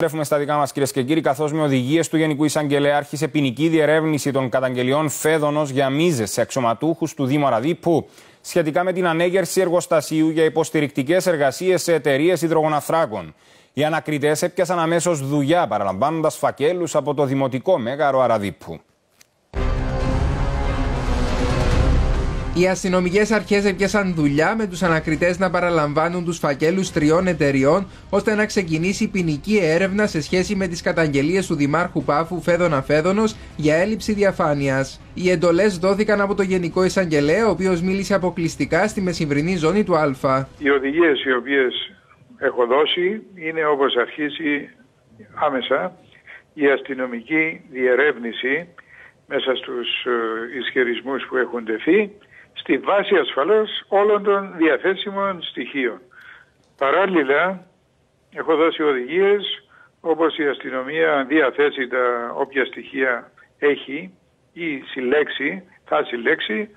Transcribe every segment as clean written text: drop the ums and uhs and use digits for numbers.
Στρέφουμε στα δικά μας, κυρίες και κύριοι, καθώς με οδηγίες του Γενικού Εισαγγελέα άρχισε ποινική διερεύνηση των καταγγελιών Φέδωνος για μίζες σε αξιωματούχους του Δήμου Αραδίππου σχετικά με την ανέγερση εργοστασίου για υποστηρικτικές εργασίες σε εταιρείες υδρογοναθράκων. Οι ανακριτές έπιασαν αμέσως δουλειά, παραλαμβάνοντας φακέλους από το Δημοτικό Μέγαρο Αραδίππου. Οι αστυνομικές αρχές έπιασαν δουλειά με τους ανακριτές να παραλαμβάνουν τους φακέλους 3 εταιριών ώστε να ξεκινήσει ποινική έρευνα σε σχέση με τις καταγγελίες του Δημάρχου Πάφου Φέδωνα Φέδωνος για έλλειψη διαφάνειας. Οι εντολές δόθηκαν από το Γενικό Εισαγγελέα, ο οποίος μίλησε αποκλειστικά στη μεσημβρινή ζώνη του Α. Οι οδηγίες οι οποίες έχω δώσει είναι όπως αρχίσει άμεσα η αστυνομική διερεύνηση μέσα στους ισχυρισμούς που έχουν τεθεί, στη βάση ασφαλώς όλων των διαθέσιμων στοιχείων. Παράλληλα, έχω δώσει οδηγίες όπως η αστυνομία διαθέσει τα όποια στοιχεία έχει ή θα συλλέξει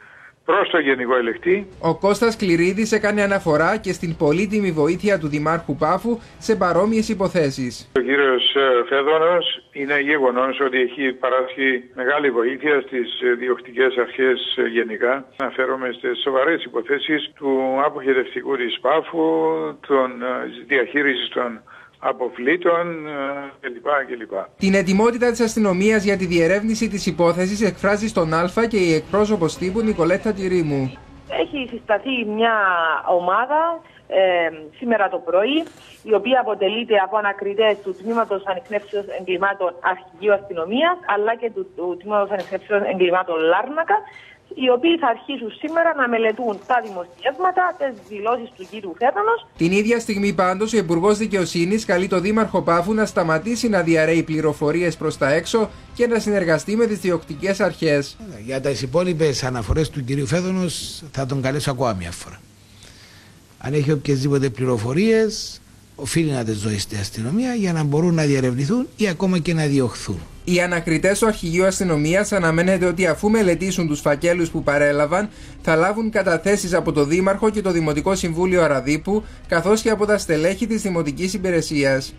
προς το Γενικό Ελεκτή. Ο Κώστας Κληρίδης έκανε αναφορά και στην πολύτιμη βοήθεια του Δημάρχου Πάφου σε παρόμοιες υποθέσεις. Ο κύριος Φέδωνος είναι γεγονός ότι έχει παράσχει μεγάλη βοήθεια στις διοκτικές αρχές γενικά. Αναφέρομαι στις σοβαρές υποθέσεις του αποχαιρευτικού της Πάφου, των διαχείρισης των αποφλήτων κλπ. Την ετοιμότητα της αστυνομίας για τη διερεύνηση της υπόθεσης εκφράζει στον Α και η εκπρόσωπος τύπου Νικολέτα Τυρίμου. Έχει συσταθεί μια ομάδα σήμερα το πρωί, η οποία αποτελείται από ανακριτές του Τμήματος Ανιχνεύσεως Εγκλημάτων Αρχηγείου Αστυνομίας, αλλά και του Τμήματος Ανιχνεύσεως Εγκλημάτων Λάρνακα, οι οποίοι θα αρχίσουν σήμερα να μελετούν τα δημοσιεύματα, τις δηλώσεις του κύριου Φέδωνος. Την ίδια στιγμή πάντως ο Υπουργός Δικαιοσύνης καλεί το Δήμαρχο Πάφου να σταματήσει να διαρρέει πληροφορίες προς τα έξω και να συνεργαστεί με τις διοκτικές αρχές. Για τις υπόλοιπες αναφορές του κυρίου Φέδωνος θα τον καλέσω ακόμα μια φορά. Αν έχει οποιασδήποτε πληροφορίες, οφείλει να τις δώσει στην αστυνομία για να μπορούν να διερευνηθούν ή ακόμα και να διωχθούν. Οι ανακριτές του Αρχηγείου Αστυνομίας αναμένεται ότι αφού μελετήσουν τους φακέλους που παρέλαβαν, θα λάβουν καταθέσεις από το Δήμαρχο και το Δημοτικό Συμβούλιο Αραδίππου, καθώς και από τα στελέχη της Δημοτικής Υπηρεσίας.